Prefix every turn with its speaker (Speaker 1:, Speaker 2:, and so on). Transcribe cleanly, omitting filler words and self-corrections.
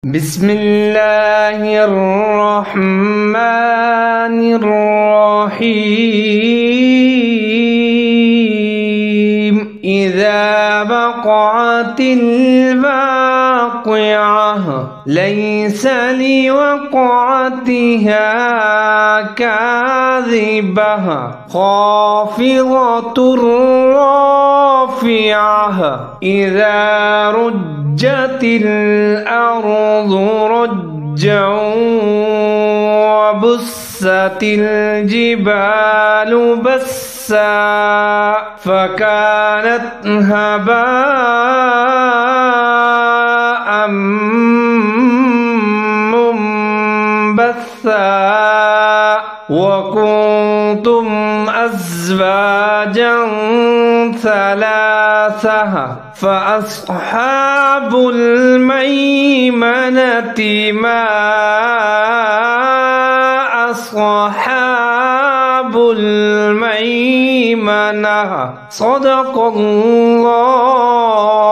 Speaker 1: بسم الله الرحمن الرحيم إذا وقعت الواقعة ليس لوقعتها كاذبة خافضة رافعة إذا رجت الأرض رجا وبست الجبال بسا فكانت هباء منبثا وكنتم أزواجا ثلاثة فأصحاب الميمنة ما أصحاب الميمنة صدق الله